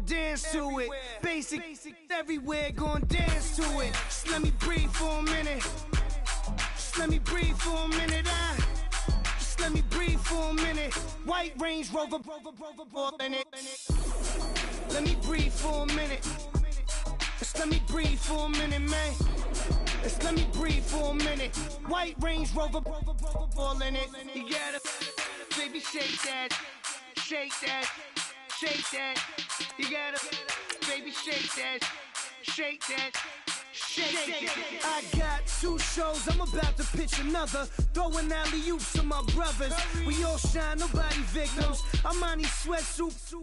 dance to it. Basic everywhere, gonna dance to it. Just let me breathe for a minute. Just let me breathe for a minute. Just let me breathe for a minute. White Range Rover, in it. Let me breathe for a minute. Just let me breathe for a minute, man. Just let me breathe for a minute. White Range Rover, all in it. You gotta, baby, shake that, shake that, shake that. You gotta, baby, shake that, shake that. Shake. I got 2 shows, I'm about to pitch another. Throwing alley-oops to my brothers. We all shine, nobody victims. I'm on these sweatsuits,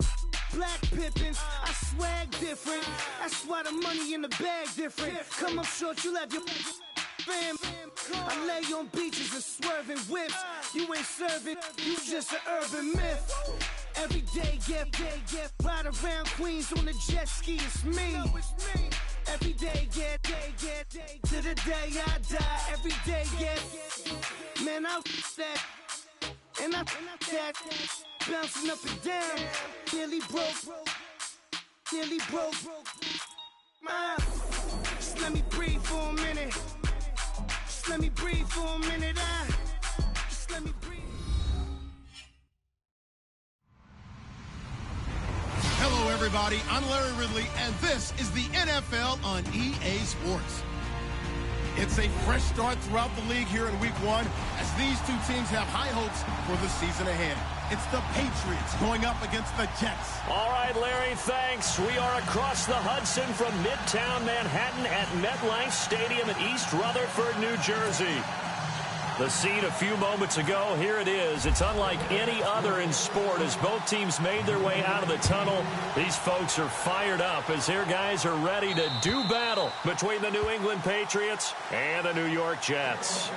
black Pippins. I swag different. That's why the money in the bag different. Come up short, you have your fam. I lay on beaches and swerving whips. You ain't serving, you just an urban myth. Every day, get ride around Queens on the jet ski, it's me. Every day, get to the day I die. Every day, get man, I that and I that bouncing up and down. Nearly broke. Just let me breathe for a minute. Just let me breathe for a minute. Just let me breathe. Hello, everybody. I'm Larry Ridley, and this is the NFL on EA Sports. It's a fresh start throughout the league here in Week 1 as these two teams have high hopes for the season ahead. It's the Patriots going up against the Jets. All right, Larry, thanks. We are across the Hudson from Midtown Manhattan at MetLife Stadium in East Rutherford, New Jersey. The scene a few moments ago, here it is. It's unlike any other in sport as both teams made their way out of the tunnel. These folks are fired up as their guys are ready to do battle between the New England Patriots and the New York Jets.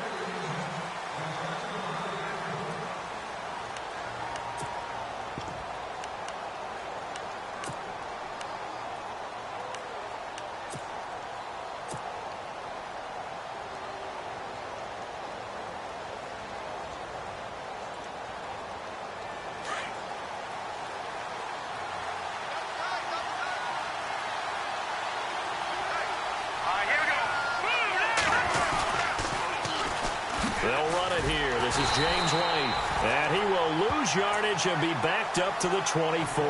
They'll run it here. This is James White. And he will lose yardage and be backed up to the 24.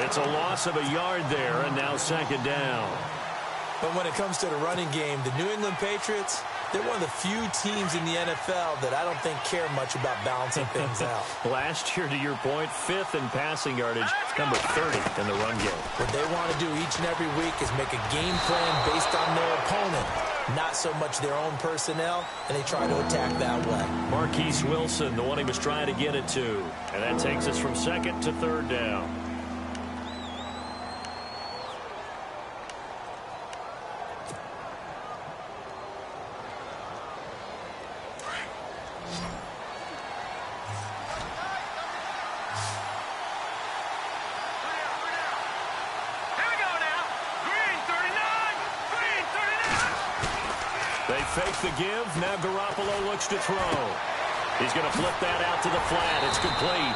It's a loss of a yard there, and now second down. But when it comes to the running game, the New England Patriots, they're one of the few teams in the NFL that I don't think care much about balancing things out. Last year, to your point, 5th in passing yardage, number 30 in the run game. What they want to do each and every week is make a game plan based on their opponent, not so much their own personnel, and they try to attack that way. Marquise Wilson, the one he was trying to get it to. And that takes us from second to third down. They fake the give. Now Garoppolo looks to throw. He's going to flip that out to the flat. It's complete.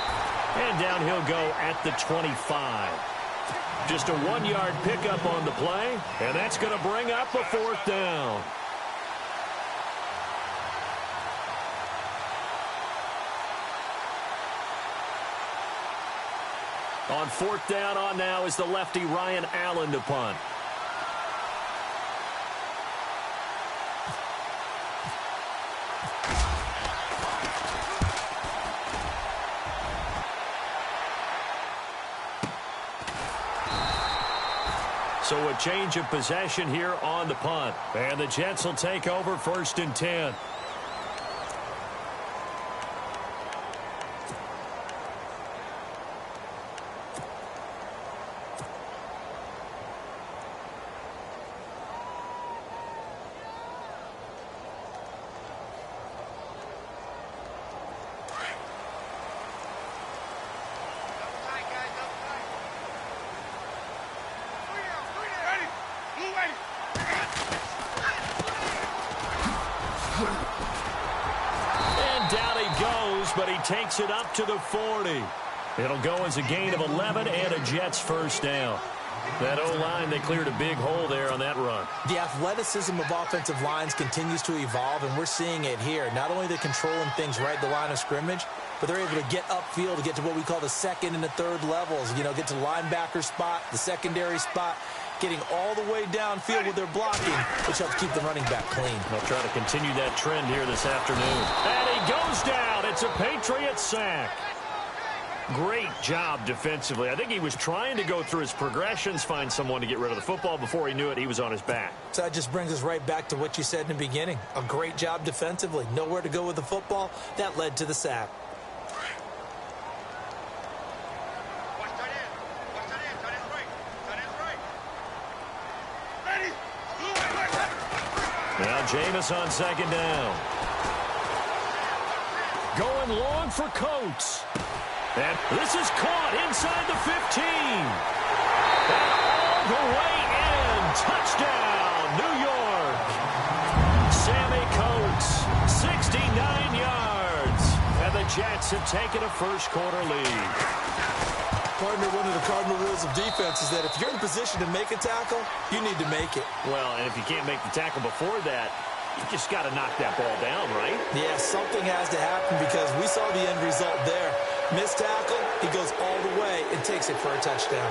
And down he'll go at the 25. Just a 1-yard pickup on the play. And that's going to bring up a 4th down. On 4th down on now is the lefty Ryan Allen to punt. So a change of possession here on the punt. And the Jets will take over 1st and 10. And down he goes, but he takes it up to the 40. It'll go as a gain of 11 and a Jets first down. That O-line, they cleared a big hole there on that run. The athleticism of offensive lines continues to evolve, and we're seeing it here. Not only are they controlling things right at the line of scrimmage, but they're able to get upfield to get to what we call the second and the third levels. You know, get to the linebacker spot, the secondary spot, getting all the way downfield with their blocking, which helps keep the running back clean. They'll try to continue that trend here this afternoon. And he goes down. It's a Patriot sack. Great job defensively. I think he was trying to go through his progressions, find someone to get rid of the football. Before he knew it, he was on his back. So that just brings us right back to what you said in the beginning. A great job defensively. Nowhere to go with the football. That led to the sack. Now Jameis on second down. Going long for Coates. And this is caught inside the 15. And all the way in. Touchdown, New York. Sammy Coates, 69 yards. And the Jets have taken a first-quarter lead. Partner, one of the cardinal rules of defense is that if you're in position to make a tackle, you need to make it. Well, and if you can't make the tackle before that, you just got to knock that ball down, right? Yeah, something has to happen because we saw the end result there. Missed tackle, he goes all the way and takes it for a touchdown.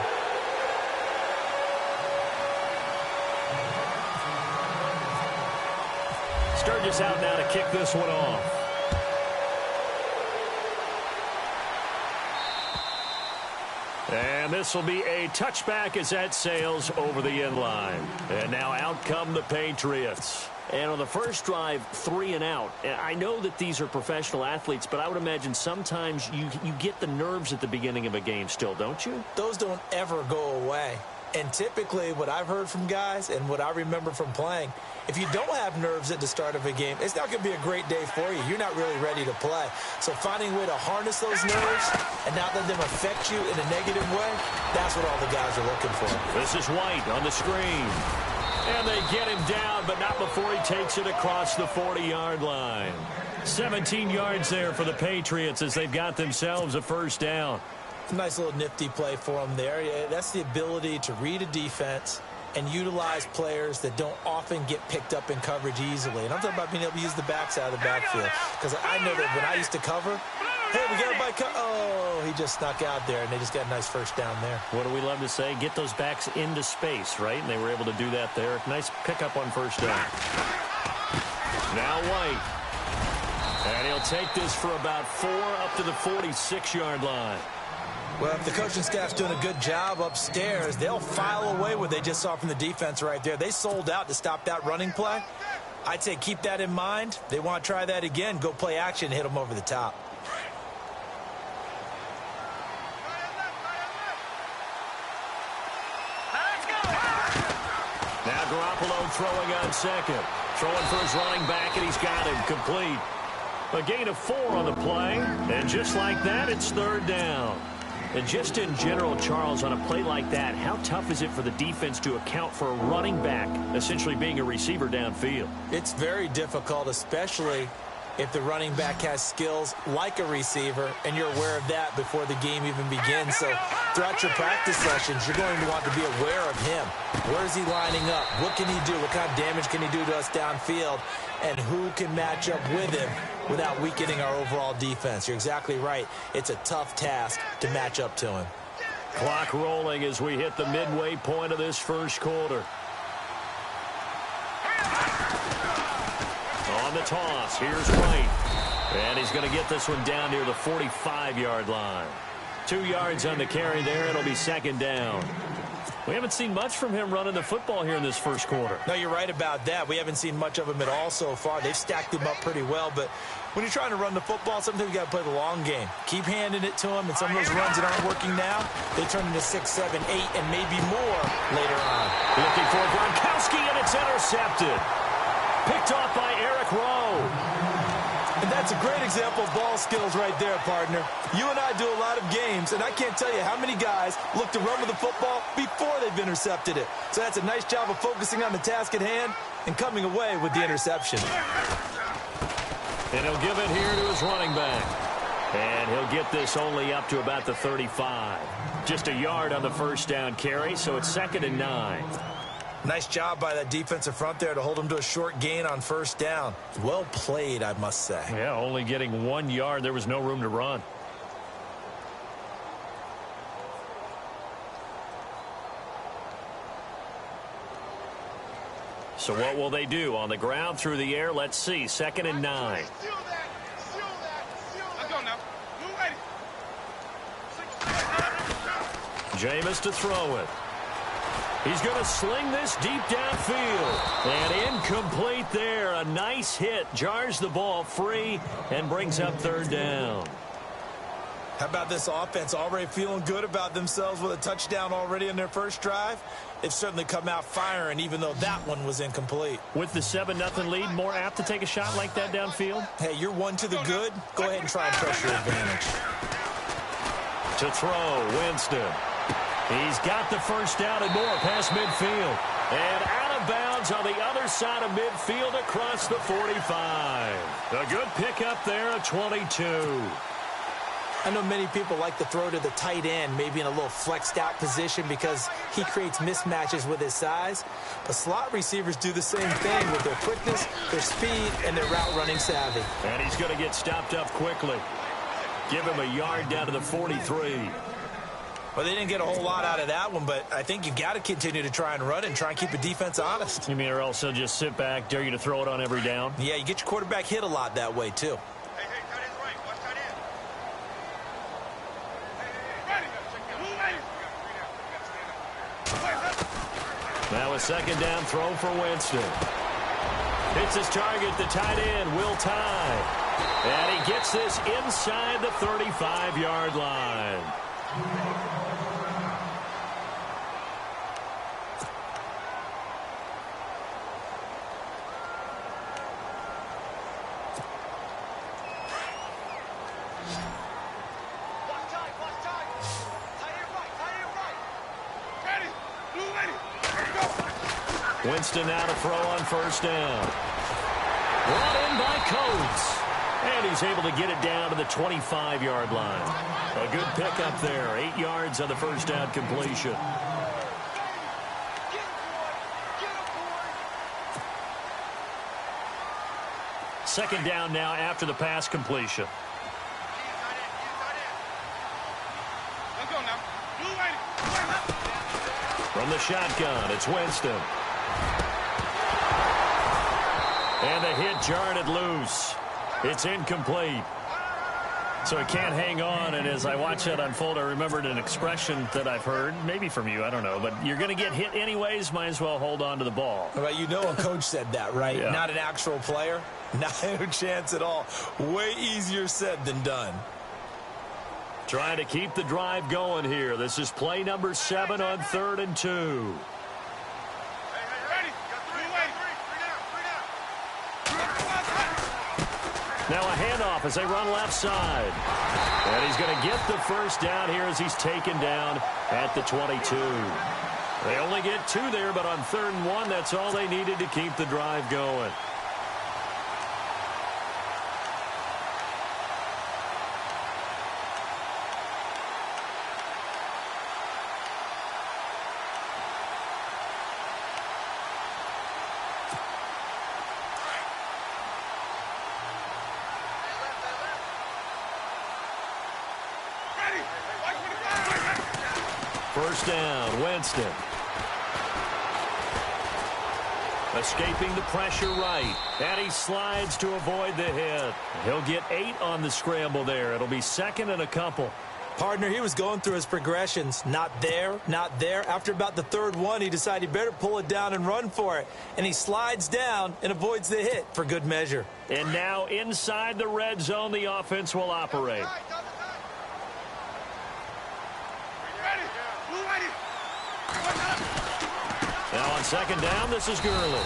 Sturgis out now to kick this one off. And this will be a touchback as that sails over the end line. And now out come the Patriots. And on the first drive, 3 and out. I know that these are professional athletes, but I would imagine sometimes you get the nerves at the beginning of a game still, don't you? Those don't ever go away. And typically what I've heard from guys and what I remember from playing, if you don't have nerves at the start of a game, it's not going to be a great day for you. You're not really ready to play. So finding a way to harness those nerves and not let them affect you in a negative way, that's what all the guys are looking for. This is White on the screen. And they get him down, but not before he takes it across the 40-yard line. 17 yards there for the Patriots as they've got themselves a first down. Nice little nifty play for them there. Yeah, that's the ability to read a defense and utilize players that don't often get picked up in coverage easily. And I'm talking about being able to use the backside of the backfield. Because I know that when I used to cover, hey, we got everybody oh, he just snuck out there, and they just got a nice first down there. What do we love to say? Get those backs into space, right? And they were able to do that there. Nice pickup on first down. Now White. And he'll take this for about 4 up to the 46-yard line. Well, if the coaching staff's doing a good job upstairs, they'll file away what they just saw from the defense right there. They sold out to stop that running play. I'd say keep that in mind. They want to try that again. Go play action, hit them over the top. Now Garoppolo throwing on second. Throwing for his running back, and he's got him complete. A gain of 4 on the play, and just like that, it's third down. And just in general, Charles, on a play like that, how tough is it for the defense to account for a running back essentially being a receiver downfield? It's very difficult, especially if the running back has skills like a receiver, and you're aware of that before the game even begins. So throughout your practice sessions, you're going to want to be aware of him. Where is he lining up? What can he do? What kind of damage can he do to us downfield? And who can match up with him without weakening our overall defense? You're exactly right. It's a tough task to match up to him. Clock rolling as we hit the midway point of this first quarter. On the toss, here's White. And he's going to get this one down near the 45-yard line. 2 yards on the carry there. It'll be second down. We haven't seen much from him running the football here in this first quarter. No, you're right about that. We haven't seen much of him at all so far. They've stacked him up pretty well, but when you're trying to run the football, sometimes you got to play the long game. Keep handing it to him, and some of those runs that aren't working now, they turn into 6, 7, 8, and maybe more later on. Looking for Gronkowski, and it's intercepted. Picked off by Eric Rowe. And that's a great example of ball skills right there, partner. You and I do a lot of games, and I can't tell you how many guys look to run with the football before they've intercepted it. So that's a nice job of focusing on the task at hand and coming away with the interception. And he'll give it here to his running back. And he'll get this only up to about the 35. Just a yard on the first down carry, so it's 2nd and 9. Nice job by that defensive front there to hold him to a short gain on first down. Well played, I must say. Yeah, only getting 1 yard. There was no room to run. So what will they do? On the ground, through the air, let's see. 2nd and 9. Jameis to throw it. He's going to sling this deep downfield. And incomplete there. A nice hit. Jars the ball free and brings up 3rd down. How about this offense already feeling good about themselves with a touchdown already in their first drive? They've certainly come out firing, even though that one was incomplete. With the 7-0 lead, more apt to take a shot like that downfield? Hey, you're one to the good. Go ahead and try and press your advantage. To throw, Winston. He's got the first down and more past midfield. And out of bounds on the other side of midfield across the 45. A good pickup there at 22. I know many people like to throw to the tight end, maybe in a little flexed out position because he creates mismatches with his size. But slot receivers do the same thing with their quickness, their speed, and their route running savvy. And he's going to get stopped up quickly. Give him a yard down to the 43. Well, they didn't get a whole lot out of that one, but I think you've got to continue to try and run and try and keep the defense honest. You mean or else they'll just sit back, dare you to throw it on every down? Yeah, you get your quarterback hit a lot that way, too. Now a 2nd down throw for Winston. Hits his target, the tight end, Will Tye. And he gets this inside the 35-yard line. Winston now to throw on first down. Brought in by Coates. And he's able to get it down to the 25-yard line. A good pickup there. 8 yards on the first down completion. Second down now after the pass completion. From the shotgun, it's Winston. And the hit jarred it loose. It's incomplete. So he can't hang on, and as I watch that unfold, I remembered an expression that I've heard, maybe from you, I don't know, but you're going to get hit anyways, might as well hold on to the ball. Well, you know a coach said that, right? Yeah. Not an actual player. Not a chance at all. Way easier said than done. Trying to keep the drive going here. This is play number 7 on 3rd and 2. Now a handoff as they run left side. And he's going to get the first down here as he's taken down at the 22. They only get 2 there, but on 3rd and 1, that's all they needed to keep the drive going. First down, Winston. Escaping the pressure right. And he slides to avoid the hit. He'll get 8 on the scramble there. It'll be 2nd and a couple. Partner, he was going through his progressions. Not there, not there. After about the 3rd one, he decided he better pull it down and run for it. And he slides down and avoids the hit for good measure. And now inside the red zone, the offense will operate. Now on 2nd down, this is Gurley.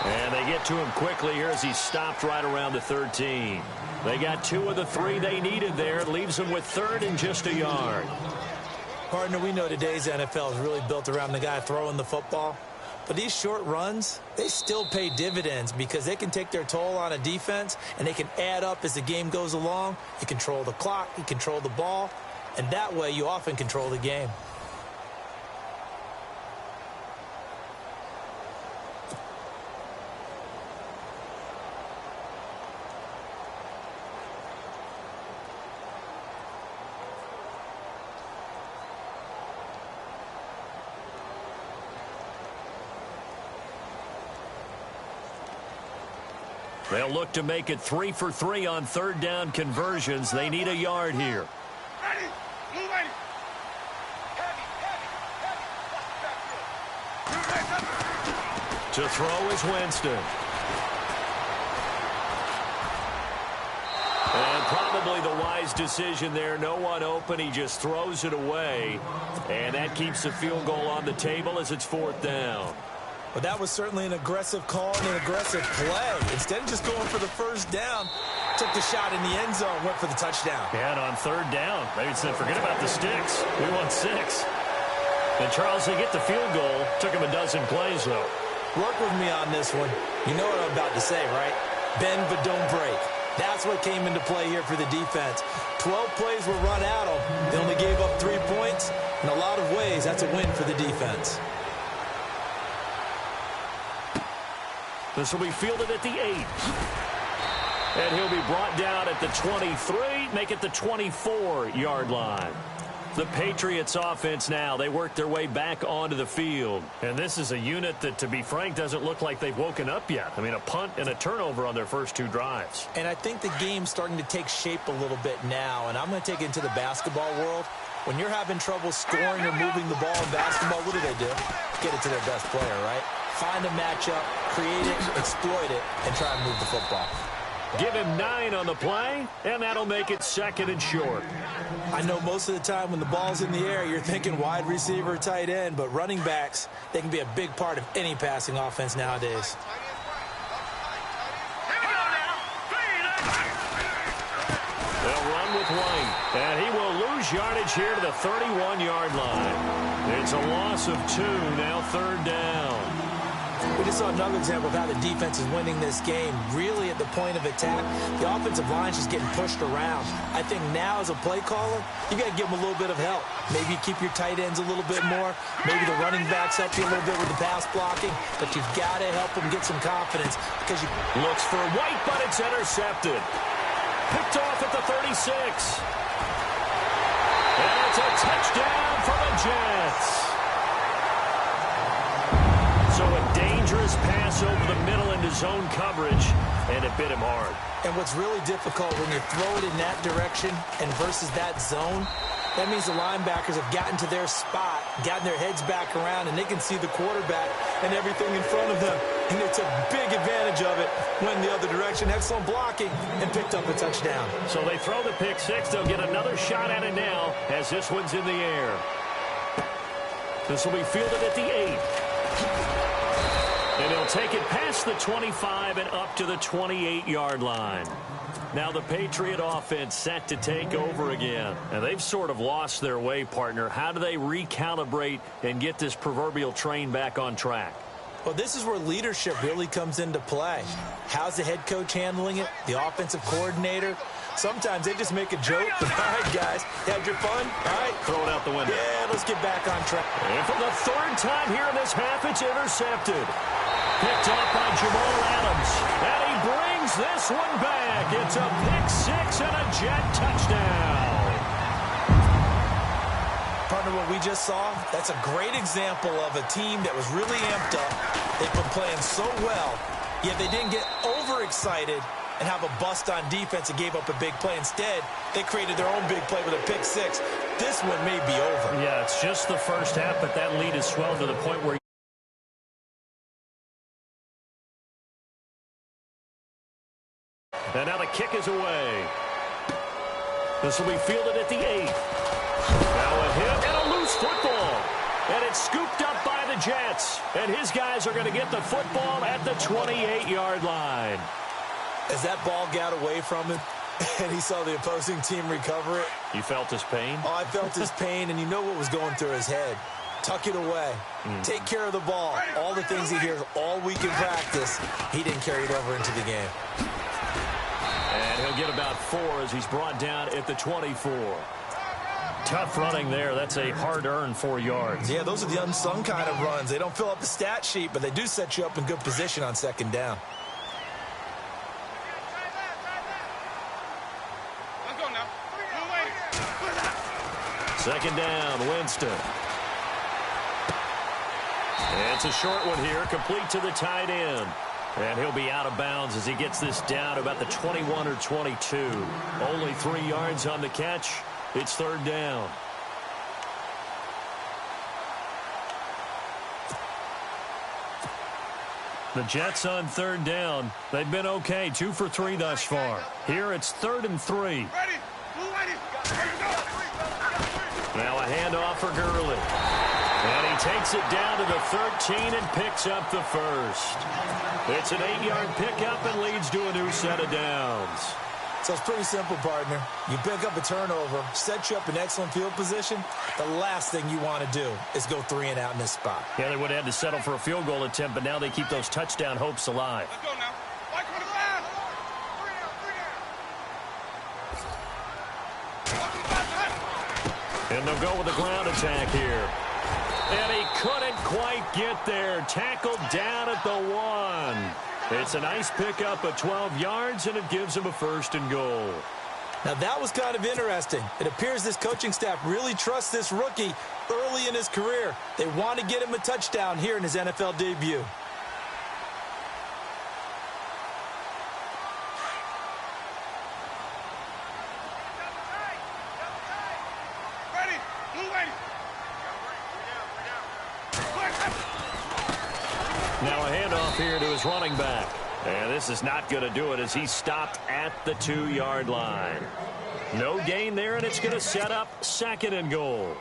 And they get to him quickly here as he's stopped right around the 13. They got 2 of the 3 they needed there. It leaves them with 3rd and just a yard. Partner, we know today's NFL is really built around the guy throwing the football. But these short runs, they still pay dividends because they can take their toll on a defense, and they can add up as the game goes along. You control the clock, you control the ball, and that way you often control the game. They'll look to make it 3 for 3 on third down conversions. They need a yard here. To throw is Winston. And probably the wise decision there. No one open. He just throws it away. And that keeps the field goal on the table as it's fourth down. But that was certainly an aggressive call and an aggressive play. Instead of just going for the first down, took the shot in the end zone, went for the touchdown. Yeah, and on third down, they said, forget about the sticks. We want 6. And Charles, they get the field goal. Took him a dozen plays, though. Work with me on this one. You know what I'm about to say, right? Bend but don't break. That's what came into play here for the defense. 12 plays were run at them. They only gave up 3 points. In a lot of ways, that's a win for the defense. This will be fielded at the 8. And he'll be brought down at the 23, make it the 24-yard line. The Patriots offense now, they work their way back onto the field. And this is a unit that, to be frank, doesn't look like they've woken up yet. I mean, a punt and a turnover on their first 2 drives. And I think the game's starting to take shape a little bit now. And I'm going to take it into the basketball world. When you're having trouble scoring or moving the ball in basketball, what do? Get it to their best player, right? Find a matchup, create it, exploit it, and try and move the football. Give him 9 on the play, and that'll make it 2nd and short. I know most of the time when the ball's in the air, you're thinking wide receiver, tight end, but running backs, they can be a big part of any passing offense nowadays. They'll run with White, and he will lose yardage here to the 31-yard line. It's a loss of 2, now third down. We just saw another example of how the defense is winning this game. Really at the point of attack, the offensive line's just getting pushed around. I think now as a play caller, you got to give them a little bit of help. Maybe you keep your tight ends a little bit more. Maybe the running backs help you a little bit with the pass blocking. But you've got to help them get some confidence because you... Looks for White, but it's intercepted. Picked off at the 36. And it's a touchdown for the Jets. So a dangerous pass over the middle into zone coverage, and it bit him hard. And what's really difficult when you throw it in that direction and versus that zone, that means the linebackers have gotten to their spot, gotten their heads back around, and they can see the quarterback and everything in front of them. And they took big advantage of it, went the other direction, excellent blocking, and picked up a touchdown. So they throw the pick 6. They'll get another shot at it now as this one's in the air. This will be fielded at the 8. And he'll take it past the 25 and up to the 28-yard line. Now the Patriot offense set to take over again. And they've sort of lost their way, partner. How do they recalibrate and get this proverbial train back on track? Well, this is where leadership really comes into play. How's the head coach handling it? The offensive coordinator? Sometimes they just make a joke. All right, guys, had your fun? All right. Throw it out the window. Yeah, let's get back on track. And for the 3rd time here in this half, it's intercepted. Picked up by Jamal Adams. And he brings this one back. It's a pick 6 and a Jet touchdown. Partner, what we just saw, that's a great example of a team that was really amped up. They've been playing so well, yet they didn't get overexcited and have a bust on defense and gave up a big play. Instead, they created their own big play with a pick 6. This one may be over. Yeah, it's just the first half, but that lead is swelled to the point where and now the kick is away. This will be fielded at the 8. Now a hit and a loose football. And it's scooped up by the Jets. And his guys are going to get the football at the 28-yard line. As that ball got away from him and he saw the opposing team recover it. You felt his pain? Oh, I felt his pain, and you know what was going through his head. tuck it away, take care of the ball. All the things he hears all week in practice, he didn't carry it over into the game. And he'll get about 4 as he's brought down at the 24. Tough running there. That's a hard-earned 4 yards. Yeah, those are the unsung kind of runs. They don't fill up the stat sheet, but they do set you up in good position on second down. Second down, Winston. It's a short one here, complete to the tight end. And he'll be out of bounds as he gets this down about the 21 or 22. Only 3 yards on the catch. It's third down. The Jets on third down. They've been okay, 2 for 3 thus far. Here it's 3rd and 3. Now a handoff for Gurley. And he takes it down to the 13 and picks up the first. It's an 8-yard pickup and leads to a new set of downs. So it's pretty simple, partner. You pick up a turnover, set you up in excellent field position. The last thing you want to do is go 3 and out in this spot. Yeah, they would have had to settle for a field goal attempt, but now they keep those touchdown hopes alive. Let's go now. And they'll go with the ground attack here. And he couldn't quite get there. Tackled down at the 1. It's a nice pickup of 12 yards, and it gives him a 1st and goal. Now, that was kind of interesting. It appears this coaching staff really trusts this rookie early in his career. They want to get him a touchdown here in his NFL debut. Now a handoff here to his running back. And this is not going to do it as he's stopped at the 2-yard line. No gain there, and it's going to set up 2nd and goal.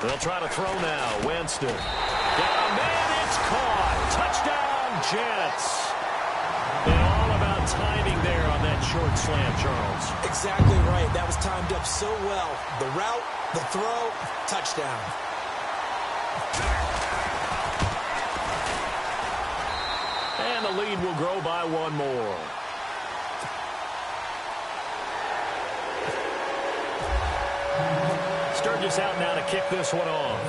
They'll try to throw now. Winston. And it's caught. Touchdown, Jets. And all about timing there on that short slant, Charles. Exactly right. That was timed up so well. The route, the throw, touchdown. And the lead will grow by 1 more. Sturgis out now to kick this one off.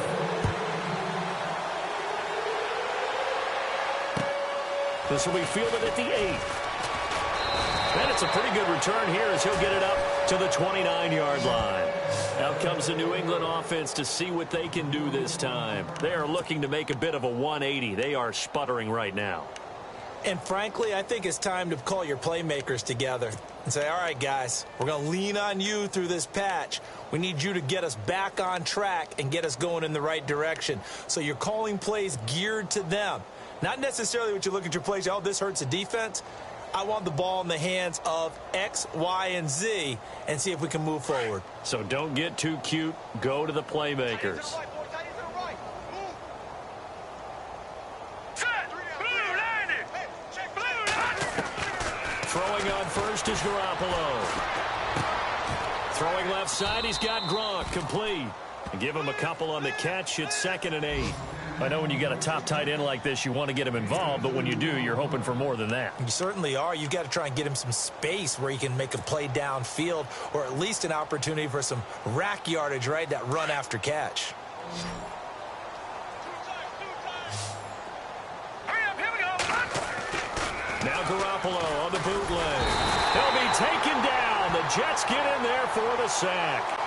This will be fielded at the 8th. And it's a pretty good return here as he'll get it up to the 29-yard line. Out comes the New England offense to see what they can do this time. They are looking to make a bit of a 180. They are sputtering right now. And frankly, I think it's time to call your playmakers together and say, all right, guys, we're going to lean on you through this patch. We need you to get us back on track and get us going in the right direction. So you're calling plays geared to them. Not necessarily what you look at your plays, oh, this hurts the defense. I want the ball in the hands of X, Y, and Z and see if we can move forward. So don't get too cute. Go to the playmakers. Throwing on first is Garoppolo. Throwing left side, he's got Gronk complete. And give him a couple on the catch. It's 2nd and 8. I know when you got a top tight end like this, you want to get him involved, but when you do, you're hoping for more than that. You certainly are. You've got to try and get him some space where he can make a play downfield or at least an opportunity for some rack yardage, right? That run after catch. Now Garoppolo on the bootleg. He'll be taken down. The Jets get in there for the sack.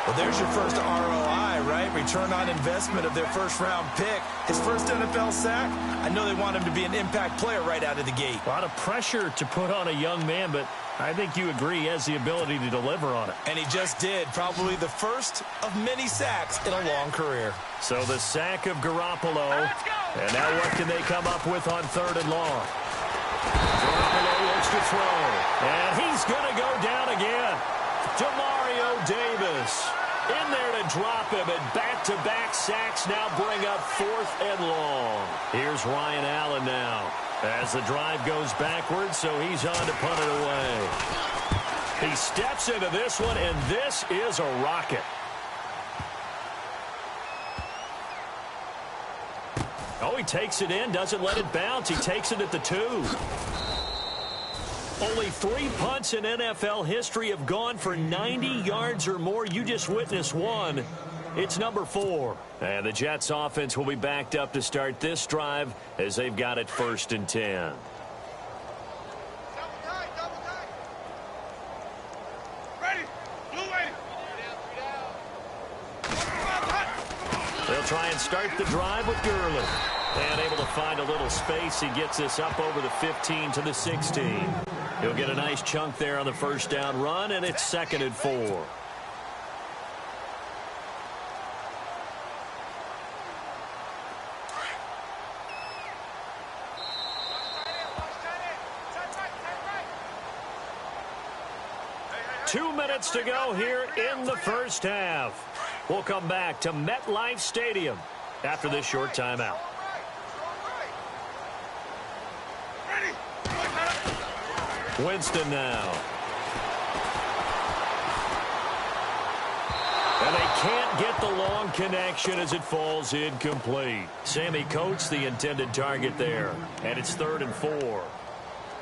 Well, there's your first ROI, right? Return on investment of their first-round pick. His first NFL sack, I know they want him to be an impact player right out of the gate. A lot of pressure to put on a young man, but I think you agree he has the ability to deliver on it. And he just did. Probably the first of many sacks in a long career. So the sack of Garoppolo. And now what can they come up with on 3rd and long? Garoppolo looks to throw. And he's going to go down again. Demario Davis in there to drop him, and back-to-back sacks now bring up 4th and long. Here's Ryan Allen now as the drive goes backwards, so he's on to punt it away. He steps into this one, and this is a rocket. Oh, he takes it in, doesn't let it bounce. He takes it at the 2. Only 3 punts in NFL history have gone for 90 yards or more. You just witnessed one. It's number 4. And the Jets offense will be backed up to start this drive as they've got it 1st and 10. They'll try and start the drive with Gurley. And able to find a little space. He gets this up over the 15 to the 16. He'll get a nice chunk there on the 1st down run, and it's 2nd and 4. Two minutes to go here in the 1st half. We'll come back to MetLife Stadium after this short timeout. Winston now. And they can't get the long connection as it falls incomplete. Sammy Coates, the intended target there. And it's 3rd and 4.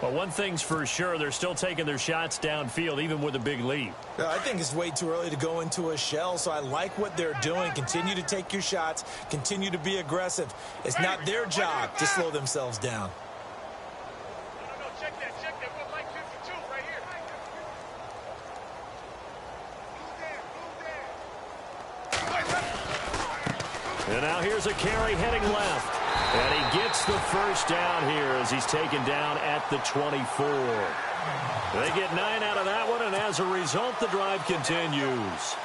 But one thing's for sure, they're still taking their shots downfield, even with a big lead. I think it's way too early to go into a shell, so I like what they're doing. Continue to take your shots. Continue to be aggressive. It's not their job to slow themselves down. And now here's a carry heading left. And he gets the 1st down here as he's taken down at the 24. They get 9 out of that one, and as a result, the drive continues.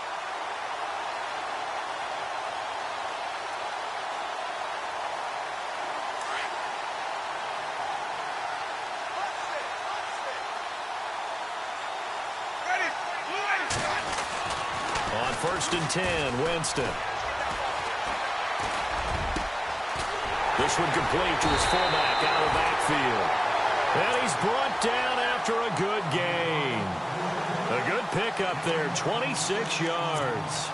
On 1st and 10, Winston. This one complete to his fullback out of the backfield. And he's brought down after a good gain. A good pickup there, 26 yards.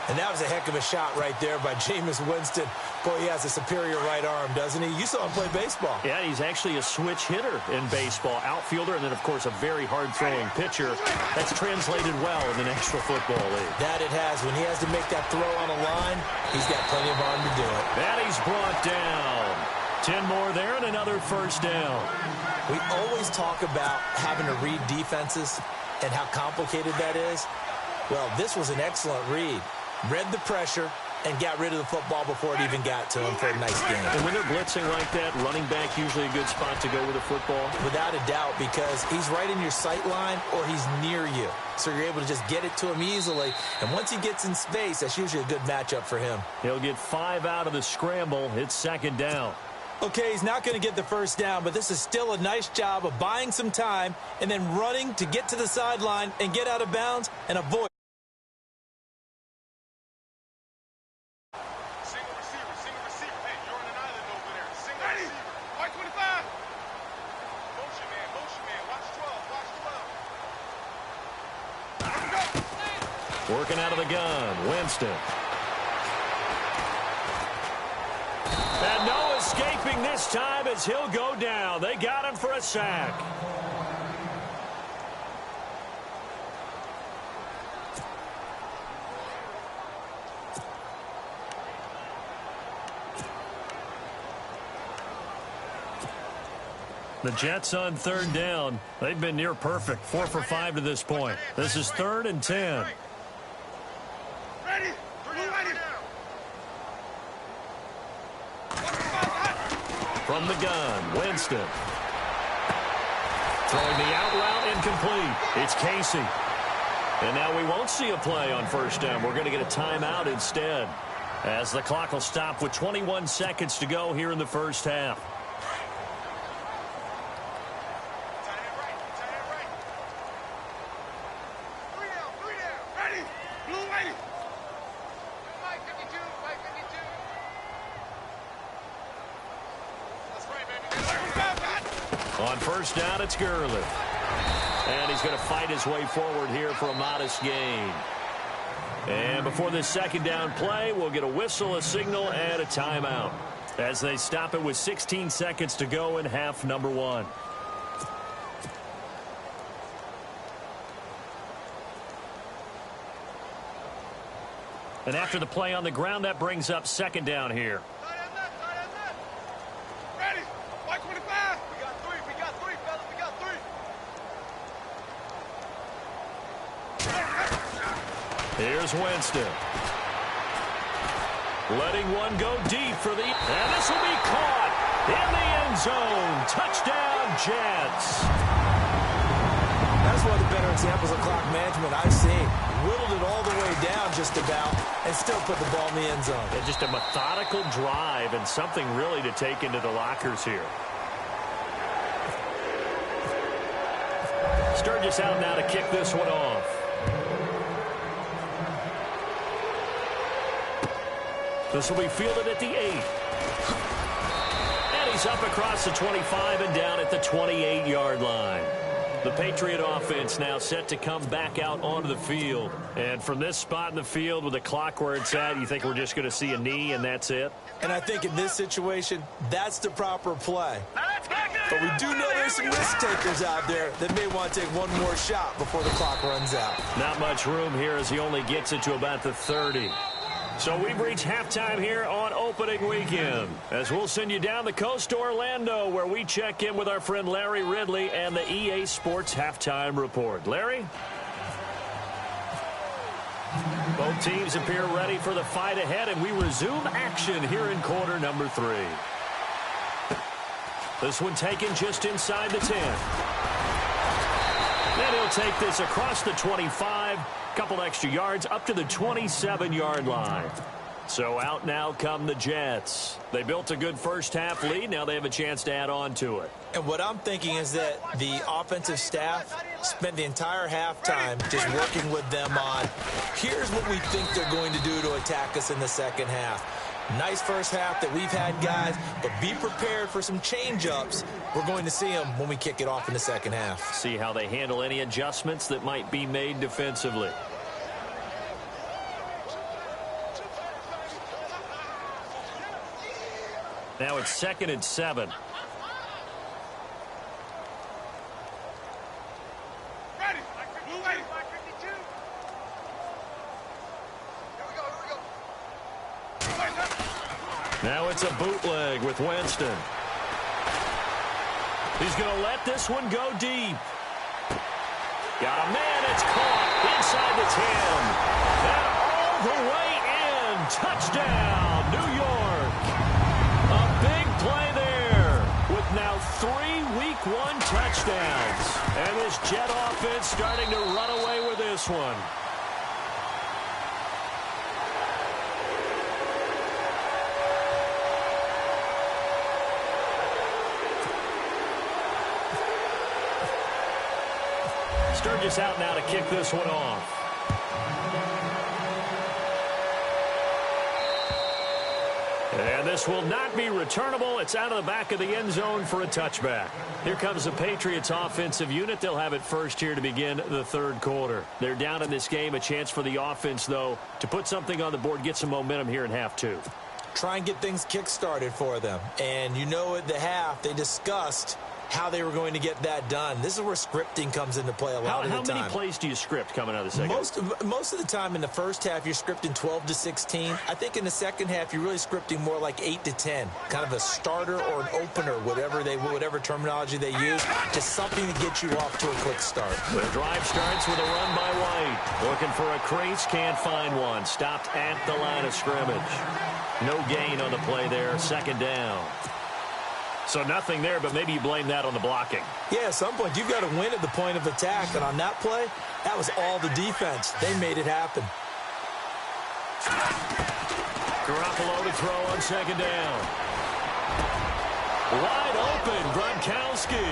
And that was a heck of a shot right there by Jameis Winston. Boy, he has a superior right arm, doesn't he? You saw him play baseball. Yeah, he's actually a switch hitter in baseball. Outfielder, and then, of course, a very hard-throwing pitcher. That's translated well in the National Football League. That it has. When he has to make that throw on a line, he's got plenty of arm to do it. And he's brought down. 10 more there and another 1st down. We always talk about having to read defenses and how complicated that is. Well, this was an excellent read. Read the pressure and got rid of the football before it even got to him for a nice game. And when they're blitzing like that, running back usually a good spot to go with the football? Without a doubt, because he's right in your sight line or he's near you. So you're able to just get it to him easily. And once he gets in space, that's usually a good matchup for him. He'll get 5 out of the scramble. It's 2nd down. Okay, he's not going to get the 1st down, but this is still a nice job of buying some time and then running to get to the sideline and get out of bounds and avoid. Working out of the gun, Winston. And no escaping this time as he'll go down. They got him for a sack. The Jets on 3rd down. They've been near perfect. 4 for 5 to this point. This is 3rd and 10. From the gun, Winston. Throwing the out route incomplete. It's Casey. And now we won't see a play on 1st down. We're going to get a timeout instead, as the clock will stop with 21 seconds to go here in the 1st half. On first down, it's Gurley. And he's going to fight his way forward here for a modest gain. And before this second down play, we'll get a whistle, a signal, and a timeout as they stop it with 16 seconds to go in half number 1. And after the play on the ground, that brings up second down here. Ready? White 25. We got three, fellas. We got three. Here's Winston. Letting one go deep for the... And this will be caught in the end zone. Touchdown, Jets. That's one of the better examples of clock management I've seen. Whittled it all the way down just about and still put the ball in the end zone. And just a methodical drive and something really to take into the lockers here. Sturgis out now to kick this one off. This will be fielded at the 8. And he's up across the 25 and down at the 28-yard line. The Patriot offense now set to come back out onto the field. And from this spot in the field with the clock where it's at, you think we're just going to see a knee and that's it? And I think in this situation, that's the proper play. But we do know there's some risk takers out there that may want to take one more shot before the clock runs out. Not much room here as he only gets it to about the 30. So we've reached halftime here on opening weekend, as we'll send you down the coast to Orlando, where we check in with our friend Larry Ridley and the EA Sports Halftime Report. Larry? Both teams appear ready for the fight ahead, and we resume action here in quarter number 3. This one taken just inside the 10. Then he'll take this across the 25. Couple extra yards up to the 27-yard line. So out now come the Jets. They built a good first half lead. Now they have a chance to add on to it. And what I'm thinking is that the offensive staff spent the entire halftime just working with them on, here's what we think they're going to do to attack us in the second half. Nice first half that we've had, guys, but be prepared for some change-ups. We're going to see them when we kick it off in the second half. See how they handle any adjustments that might be made defensively. Now it's 2nd and 7. Ready? Blue ready. 52. Here we go. Now it's a bootleg with Winston. He's going to let this one go deep. Got a man. It's caught inside the 10. And all the way in. Touchdown, New York. A big play there with now 3 Week 1 touchdowns. And this Jet offense starting to run away with this one. Sturgis out now to kick this one off. And this will not be returnable. It's out of the back of the end zone for a touchback. Here comes the Patriots offensive unit. They'll have it first here to begin the third quarter. They're down in this game. A chance for the offense, though, to put something on the board, get some momentum here in half 2. Try and get things kick-started for them. And you know at the half, they discussed how they were going to get that done. This is where scripting comes into play a lot of the time. How many plays do you script coming out of the second? Most of the time in the first half, you're scripting 12 to 16. I think in the second half, you're really scripting more like 8 to 10. Kind of a starter or an opener, whatever terminology they use, just something to get you off to a quick start. The drive starts with a run by White. Looking for a crease, can't find one. Stopped at the line of scrimmage. No gain on the play there, second down. So nothing there, but maybe you blame that on the blocking. Yeah, at some point, you've got to win at the point of attack. And on that play, that was all the defense. They made it happen. Garoppolo to throw on second down. Wide open, Gronkowski.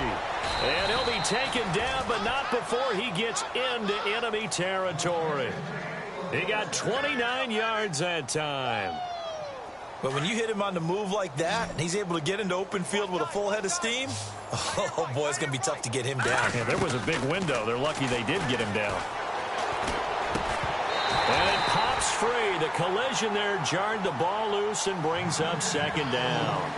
And he'll be taken down, but not before he gets into enemy territory. He got 29 yards that time. But when you hit him on the move like that, and he's able to get into open field with a full head of steam, oh, boy, it's going to be tough to get him down. Yeah, there was a big window. They're lucky they did get him down. And it pops free. The collision there jarred the ball loose and brings up second down.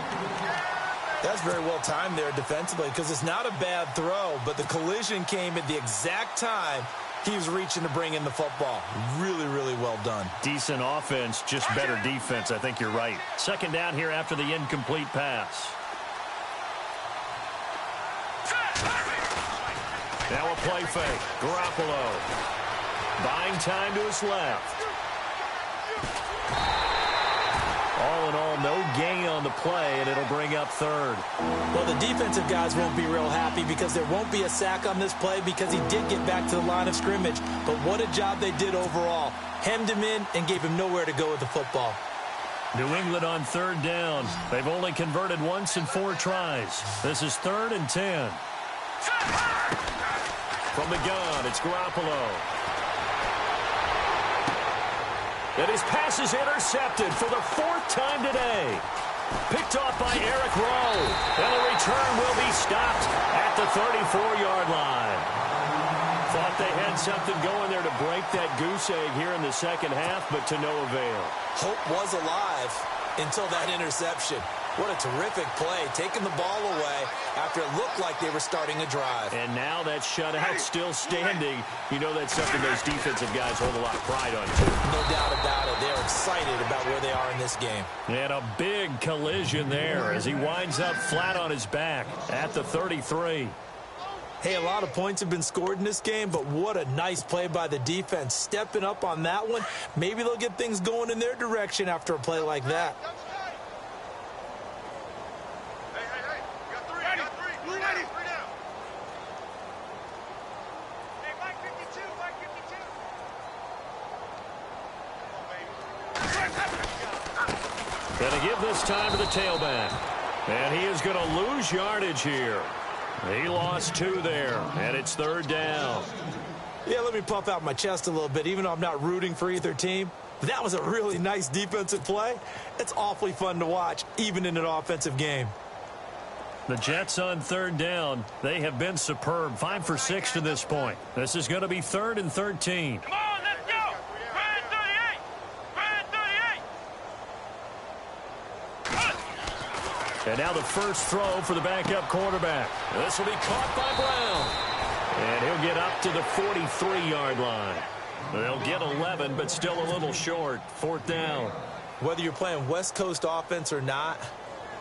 That's very well timed there defensively because it's not a bad throw, but the collision came at the exact time he was reaching to bring in the football. Really, really well done. Decent offense, just better defense. I think you're right. Second down here after the incomplete pass. Now a play fake. Garoppolo buying time to his left. All in all, no gain on the play, and it'll bring up third. Well, the defensive guys won't be real happy because there won't be a sack on this play because he did get back to the line of scrimmage. But what a job they did overall. Hemmed him in and gave him nowhere to go with the football. New England on third down. They've only converted once in 4 tries. This is 3rd and 10. From the gun, it's Garoppolo. And his pass is intercepted for the 4th time today. Picked off by Eric Rowe. And the return will be stopped at the 34-yard line. Thought they had something going there to break that goose egg here in the second half, but to no avail. Hope was alive until that interception. What a terrific play, taking the ball away after it looked like they were starting a drive. And now that shutout still standing. You know that's something those defensive guys hold a lot of pride on, too. No doubt about it. They're excited about where they are in this game. And a big collision there as he winds up flat on his back at the 33. Hey, a lot of points have been scored in this game, but what a nice play by the defense. Stepping up on that one. Maybe they'll get things going in their direction after a play like that. Going to give this time to the tailback. And he is going to lose yardage here. He lost 2 there, and it's 3rd down. Yeah, let me puff out my chest a little bit, even though I'm not rooting for either team. But that was a really nice defensive play. It's awfully fun to watch, even in an offensive game. The Jets on 3rd down. They have been superb. 5 for 6 to this point. This is going to be 3rd and 13. Come on, let's go. 38. And now the first throw for the backup quarterback. This will be caught by Brown. And he'll get up to the 43-yard line. They'll get 11, but still a little short. 4th down. Whether you're playing West Coast offense or not,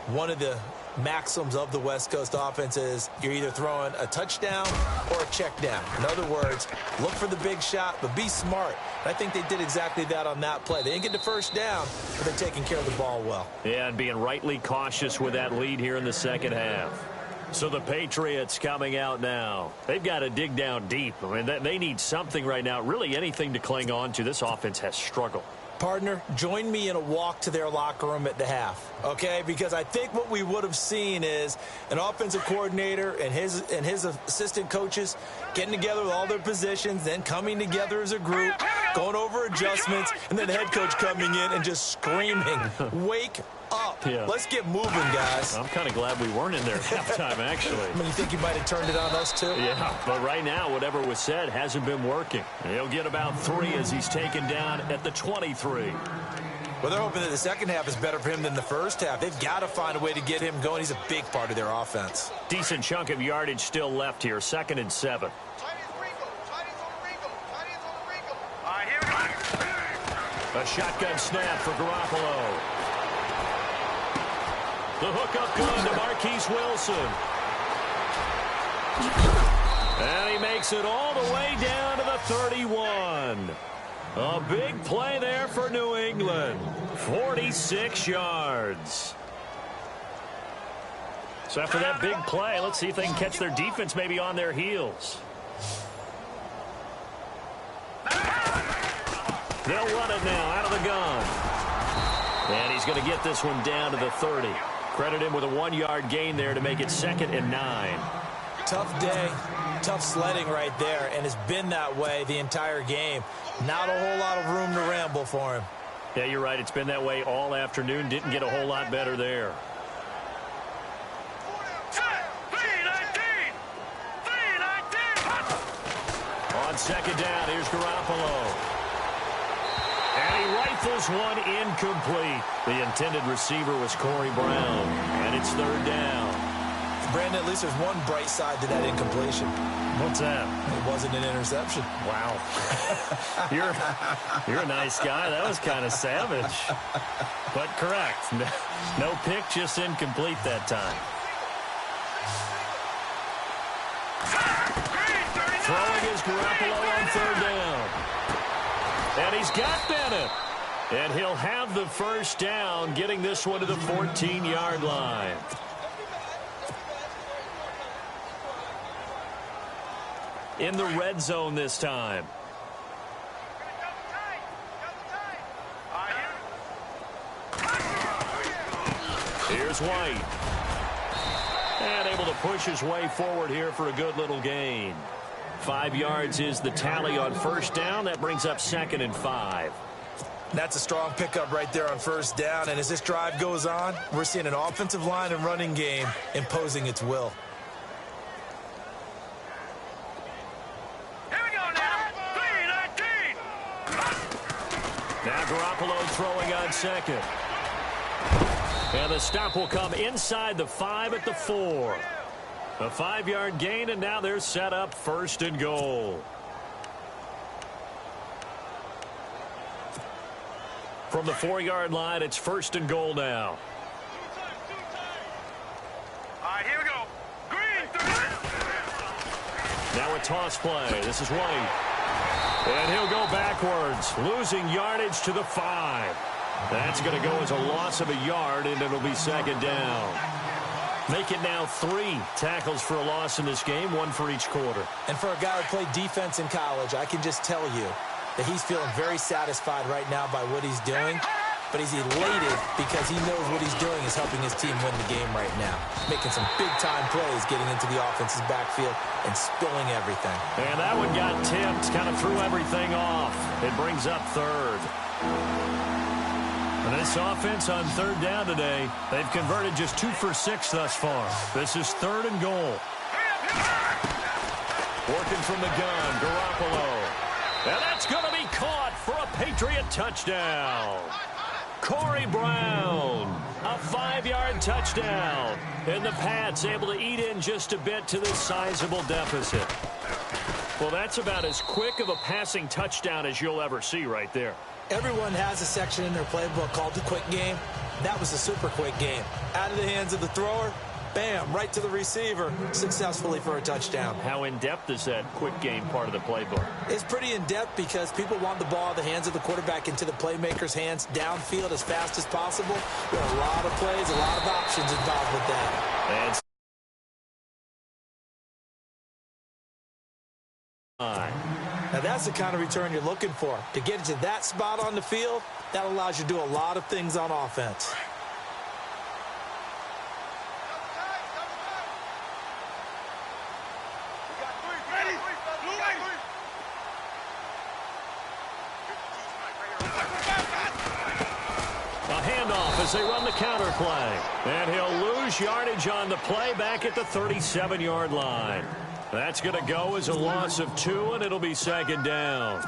one of the maxims of the West Coast offense is you're either throwing a touchdown or a check down. In other words, look for the big shot, but be smart. I think they did exactly that on that play. They didn't get the first down, but they're taking care of the ball well. Yeah, and being rightly cautious with that lead here in the second half. So the Patriots coming out now. They've got to dig down deep. I mean, they need something right now, really anything to cling on to. This offense has struggled. Partner, join me in a walk to their locker room at the half, okay? Because I think what we would have seen is an offensive coordinator and his assistant coaches getting together with all their positions, then coming together as a group, going over adjustments, and then the head coach coming in and just screaming, wake up. Yeah. Let's get moving, guys. I'm kind of glad we weren't in there at halftime, actually. I mean, you think you might have turned it on us, too? Yeah, but right now, whatever was said hasn't been working. He'll get about 3 as he's taken down at the 23. Well, they're hoping that the second half is better for him than the first half. They've got to find a way to get him going. He's a big part of their offense. Decent chunk of yardage still left here. 2nd and 7. A shotgun snap for Garoppolo. The hookup good to Marquise Wilson. And he makes it all the way down to the 31. A big play there for New England. 46 yards. So after that big play, let's see if they can catch their defense maybe on their heels. They'll run it now out of the gun. And he's going to get this one down to the 30. Credit him with a 1-yard gain there to make it 2nd and 9. Tough day, tough sledding right there, and it's been that way the entire game. Not a whole lot of room to ramble for him. Yeah, you're right. It's been that way all afternoon. Didn't get a whole lot better there. On second down, here's Garoppolo. And he rifles one incomplete. The intended receiver was Corey Brown. And it's third down. Brandon, at least there's one bright side to that incompletion. What's that? It wasn't an interception. Wow. You're a nice guy. That was kind of savage. But correct. No pick, just incomplete that time. Throwing is Garoppolo on third down. And he's got Bennett. And he'll have the first down, getting this one to the 14-yard line. In the red zone this time. Here's White. And able to push his way forward here for a good little gain. 5 yards is the tally on first down. That brings up 2nd and 5. That's a strong pickup right there on first down. And as this drive goes on, we're seeing an offensive line and running game imposing its will. Now Garoppolo throwing on second. And the stop will come inside the 5 at the 4. A 5-yard gain, and now they're set up 1st and goal. From the 4-yard line, it's 1st and goal now. All right, here we go. Green, 3. Now a toss play. This is White. And he'll go backwards, losing yardage to the 5. That's going to go as a loss of a yard, and it'll be 2nd down. Make it now 3 tackles for a loss in this game, 1 for each quarter. And for a guy who played defense in college, I can just tell you that he's feeling very satisfied right now by what he's doing. But he's elated because he knows what he's doing is helping his team win the game right now. Making some big-time plays, getting into the offense's backfield and spilling everything. And that one got tipped, kind of threw everything off. It brings up 3rd. And this offense on 3rd down today, they've converted just 2 for 6 thus far. This is 3rd and goal. Working from the gun, Garoppolo. And that's going to be caught for a Patriot touchdown. Corey Brown, a 5-yard touchdown. And the Pats able to eat in just a bit to this sizable deficit. Well, that's about as quick of a passing touchdown as you'll ever see right there. Everyone has a section in their playbook called the quick game. That was a super quick game. Out of the hands of the thrower, bam, right to the receiver, successfully for a touchdown. How in-depth is that quick game part of the playbook? It's pretty in-depth because people want the ball in the hands of the quarterback into the playmaker's hands downfield as fast as possible. There are a lot of plays, a lot of options involved with that. Now that's the kind of return you're looking for. To get to that spot on the field, that allows you to do a lot of things on offense. A handoff as they run the counter play. And he'll lose yardage on the play back at the 37-yard line. That's going to go as a loss of 2, and it'll be 2nd down.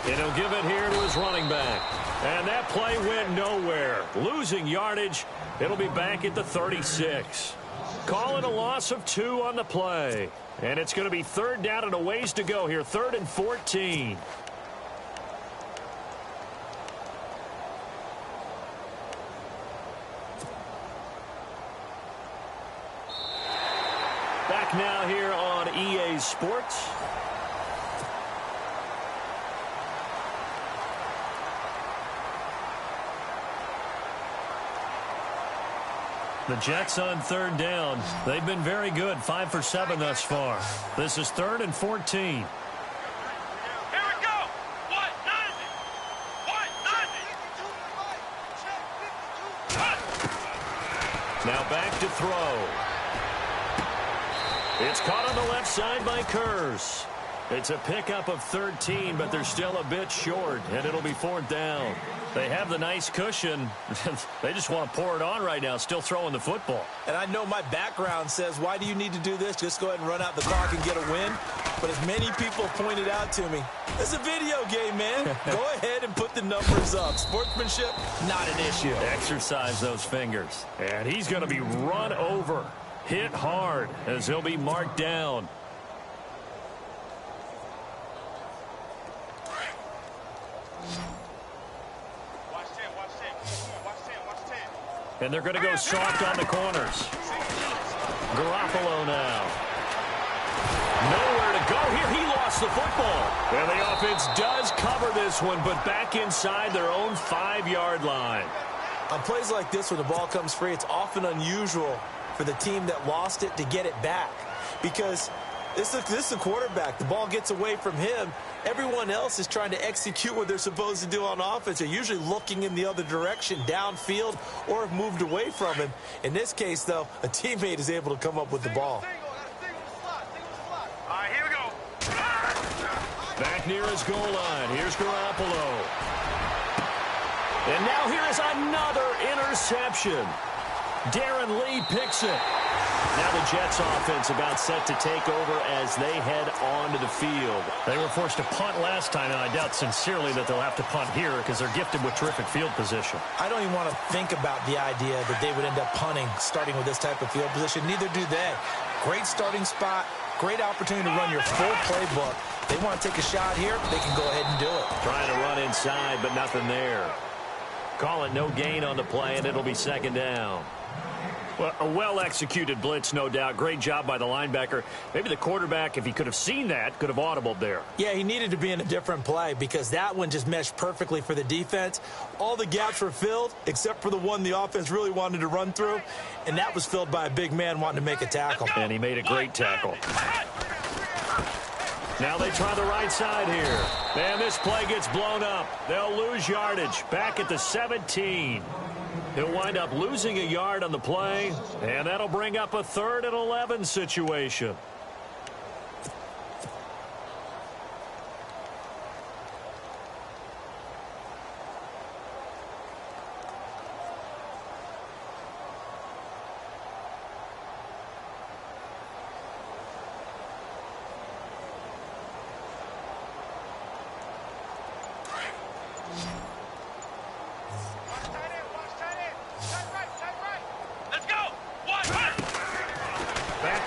And he'll give it here to his running back. And that play went nowhere. Losing yardage. It'll be back at the 36. Call it a loss of 2 on the play. And it's going to be 3rd down and a ways to go here. 3rd and 14. Back now here on EA Sports. The Jets on third down. They've been very good, 5 for 7 thus far. This is 3rd and 14. Now back to throw. It's caught on the left side by Kurz. It's a pickup of 13, but they're still a bit short, and it'll be 4th down. They have the nice cushion. They just want to pour it on right now, still throwing the football. And I know my background says, why do you need to do this? Just go ahead and run out the clock and get a win. But as many people pointed out to me, it's a video game, man. Go ahead and put the numbers up. Sportsmanship, not an issue. Exercise those fingers. And he's going to be run over, hit hard, as he'll be marked down. And they're going to go soft on the corners. Garoppolo now. Nowhere to go here. He lost the football. And the offense does cover this one, but back inside their own 5-yard line. On plays like this where the ball comes free, it's often unusual for the team that lost it to get it back. Because this is a quarterback. The ball gets away from him. Everyone else is trying to execute what they're supposed to do on offense. They're usually looking in the other direction, downfield, or have moved away from him. In this case, though, a teammate is able to come up with the ball. All right, here we go. Back near his goal line. Here's Garoppolo. And now here is another interception. Darren Lee picks it. Now the Jets offense about set to take over as they head onto the field. They were forced to punt last time, and I doubt sincerely that they'll have to punt here because they're gifted with terrific field position. I don't even want to think about the idea that they would end up punting starting with this type of field position. Neither do they. Great starting spot, great opportunity to run your full playbook. They want to take a shot here, they can go ahead and do it. Trying to run inside, but nothing there. Call it no gain on the play, and it'll be 2nd down. Well, a well-executed blitz, no doubt. Great job by the linebacker. Maybe the quarterback, if he could have seen that, could have audibled there. Yeah, he needed to be in a different play because that one just meshed perfectly for the defense. All the gaps were filled except for the one the offense really wanted to run through, and that was filled by a big man wanting to make a tackle. And he made a great tackle. Now they try the right side here. Man, this play gets blown up. They'll lose yardage back at the 17. He'll wind up losing a yard on the play, and that'll bring up a 3rd and 11 situation.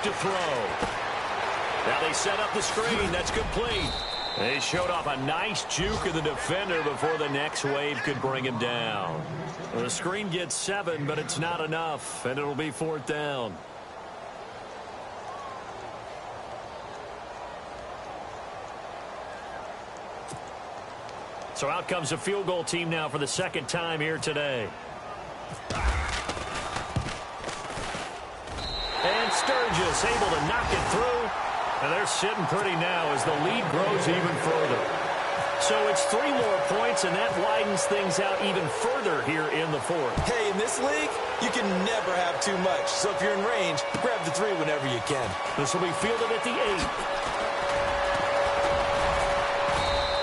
To throw. Now they set up the screen. That's complete. They showed off a nice juke of the defender before the next wave could bring him down. Well, the screen gets 7, but it's not enough, and it'll be 4th down. So out comes a field goal team now for the 2nd time here today. And Sturgis able to knock it through. And they're sitting pretty now as the lead grows even further. So it's 3 more points, and that widens things out even further here in the 4th. Hey, in this league, you can never have too much. So if you're in range, grab the 3 whenever you can. This will be fielded at the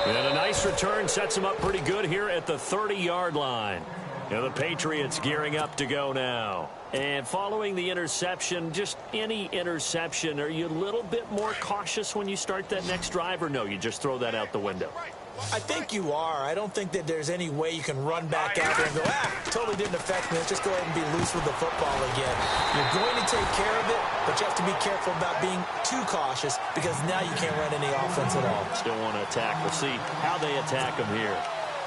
8. And a nice return sets them up pretty good here at the 30-yard line. Now the Patriots gearing up to go now. And following the interception, just any interception, are you a little bit more cautious when you start that next drive, or no, you just throw that out the window? I think you are. I don't think that there's any way you can run back out there and go, totally didn't affect me. Let's just go ahead and be loose with the football again. You're going to take care of it, but you have to be careful about being too cautious because now you can't run any offense at all. Still want to attack. We'll see how they attack them here.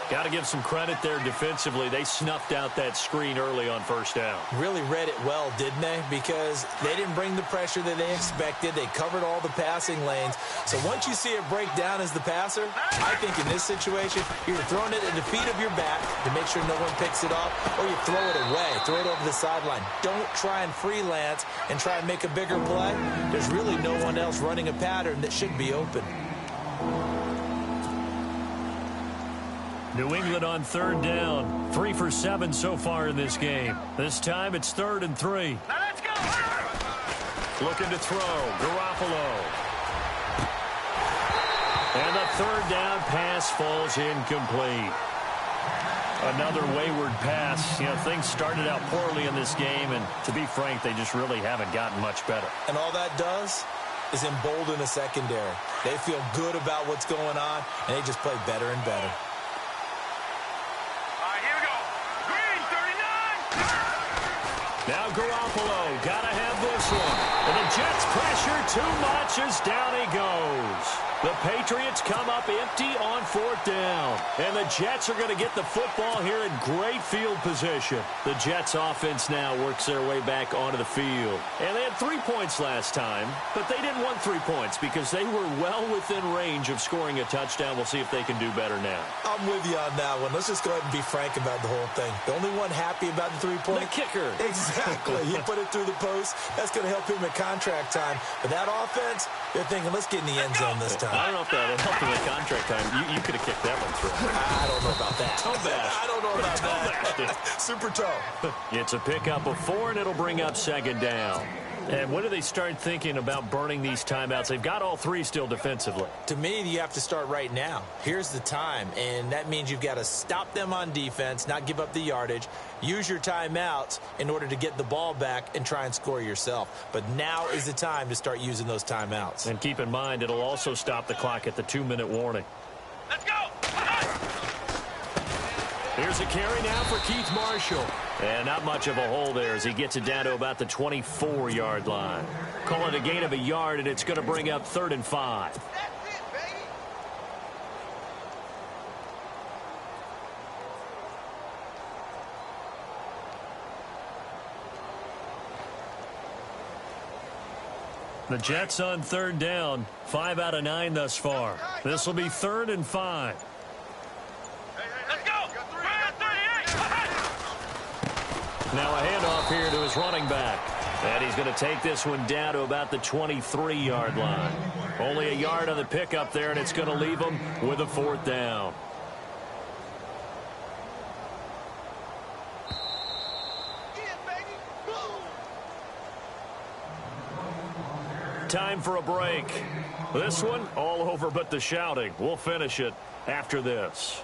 Got to give some credit there defensively. They snuffed out that screen early on first down. Really read it well, didn't they? Because they didn't bring the pressure that they expected. They covered all the passing lanes. So once you see it break down as the passer, I think in this situation, you're throwing it at the feet of your back to make sure no one picks it off, or you throw it away, throw it over the sideline. Don't try and freelance and try and make a bigger play. There's really no one else running a pattern that should be open. New England on third down. 3 for 7 so far in this game. This time it's 3rd and 3. Now let's go. Looking to throw. Garoppolo. And the 3rd down pass falls incomplete. Another wayward pass. You know, things started out poorly in this game, and to be frank, they just really haven't gotten much better. And all that does is embolden the secondary. They feel good about what's going on, and they just play better and better. Now Garoppolo, gotta have this one. And the Jets pressure too much as down he goes. The Patriots come up empty on 4th down. And the Jets are going to get the football here in great field position. The Jets offense now works their way back onto the field. And they had 3 points last time, but they didn't want 3 points because they were well within range of scoring a touchdown. We'll see if they can do better now. I'm with you on that one. Let's just go ahead and be frank about the whole thing. The only one happy about the 3-point? The kicker. Exactly. He put it through the post. That's going to help him at contract time. But that offense, they're thinking, let's get in the end zone this time. I don't know if that helped him at contract time. You could have kicked that one through. I don't know about that. Toe bash. I don't know about that. Super toe. It's a pickup of 4, and it'll bring up 2nd down. And when do they start thinking about burning these timeouts? They've got all 3 still defensively. To me, you have to start right now. Here's the time, and that means you've got to stop them on defense, not give up the yardage, use your timeouts in order to get the ball back and try and score yourself. But now is the time to start using those timeouts. And keep in mind, it'll also stop the clock at the 2-minute warning. Let's go. Here's a carry now for Keith Marshall. And not much of a hole there as he gets it down to about the 24-yard line. Call it a gain of a yard, and it's going to bring up 3rd and 5. That's it, baby. The Jets on 3rd down. 5 out of 9 thus far. This will be 3rd and 5. Let's go. Now a handoff here to his running back. And he's going to take this one down to about the 23-yard line. Only a yard on the pickup there, and it's going to leave him with a 4th down. Time for a break. This one all over but the shouting. We'll finish it after this.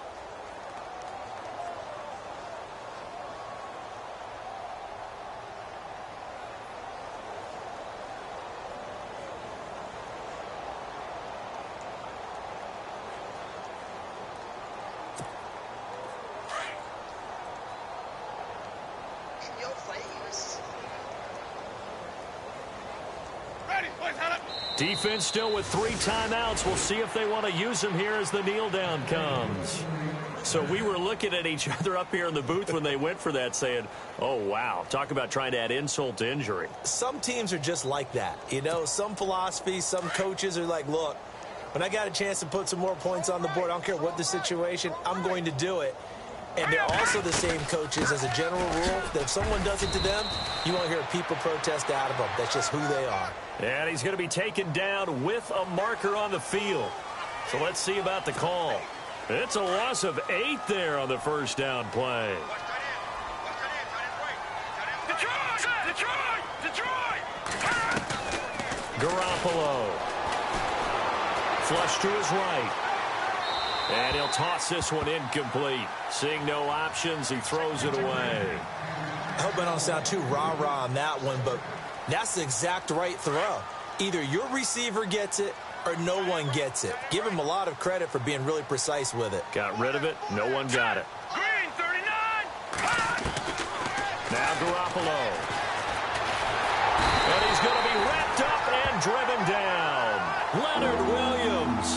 Defense still with 3 timeouts. We'll see if they want to use them here as the kneel down comes. So we were looking at each other up here in the booth when they went for that saying, oh, wow, talk about trying to add insult to injury. Some teams are just like that. You know, some philosophies, some coaches are like, look, when I got a chance to put some more points on the board, I don't care what the situation, I'm going to do it. And they're also the same coaches as a general rule that if someone does it to them, you won't hear people protest out of them. That's just who they are. And he's going to be taken down with a marker on the field. So let's see about the call. It's a loss of 8 there on the 1st down play. Detroit! Garoppolo. Flush to his right. And he'll toss this one incomplete. Seeing no options, he throws it away. I hope I don't sound too rah-rah on that one, but that's the exact right throw. Either your receiver gets it or no one gets it. Give him a lot of credit for being really precise with it. Got rid of it. No one got it. Green 39. Now Garoppolo. And he's going to be wrapped up and driven down. Leonard Williams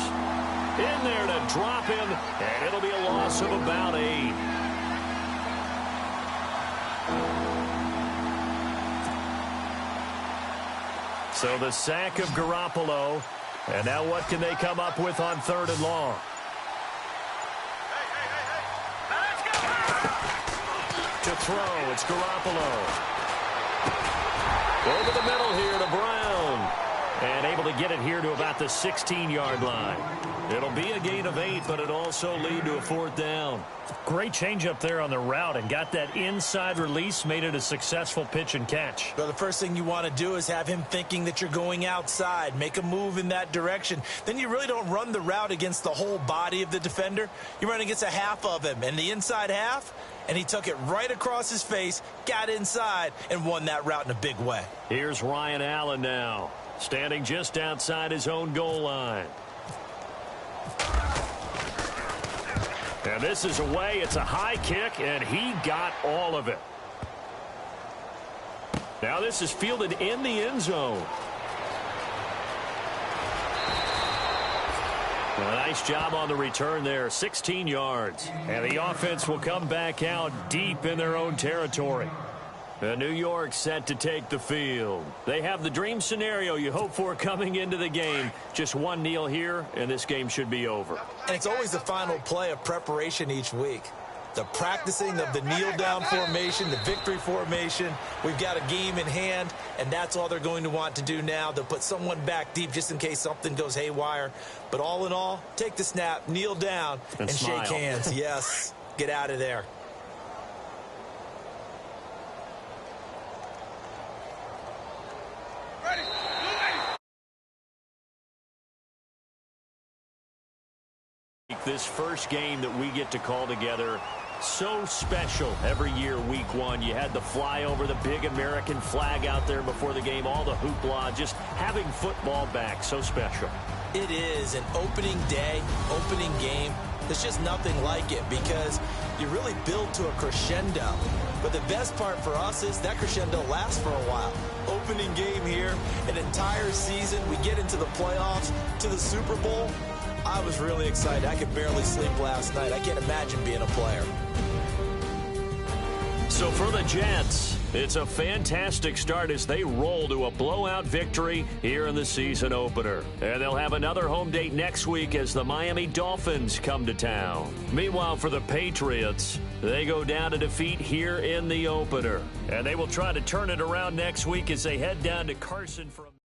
in there to drop him, and it'll be a loss of about about 8. So the sack of Garoppolo. And now what can they come up with on 3rd and long? To throw, it's Garoppolo. Over the middle here to Brown. And able to get it here to about the 16-yard line. It'll be a gain of 8, but it also lead to a 4th down. Great change up there on the route and got that inside release, made it a successful pitch and catch. Well, the first thing you want to do is have him thinking that you're going outside, make a move in that direction. Then you really don't run the route against the whole body of the defender. You run against a half of him, and the inside half, and he took it right across his face, got inside, and won that route in a big way. Here's Ryan Allen now, standing just outside his own goal line. And this is away. It's a high kick, and he got all of it. Now this is fielded in the end zone. Well, nice job on the return there, 16 yards. And the offense will come back out deep in their own territory. New York set to take the field. They have the dream scenario you hope for coming into the game. Just one kneel here, and this game should be over. And it's always the final play of preparation each week. The practicing of the kneel-down formation, the victory formation. We've got a game in hand, and that's all they're going to want to do now. They'll put someone back deep just in case something goes haywire. But all in all, take the snap, kneel down, and shake hands. Yes, get out of there. This first game that we get to call together, so special every year, week 1. You had the flyover, the big American flag out there before the game, all the hoopla, just having football back, so special. It is an opening day, opening game. There's just nothing like it because you really build to a crescendo. But the best part for us is that crescendo lasts for a while. Opening game here, an entire season. We get into the playoffs, to the Super Bowl. I was really excited. I could barely sleep last night. I can't imagine being a player. So for the Jets, it's a fantastic start as they roll to a blowout victory here in the season opener. And they'll have another home date next week as the Miami Dolphins come to town. Meanwhile, for the Patriots, they go down to defeat here in the opener. And they will try to turn it around next week as they head down to Carson for a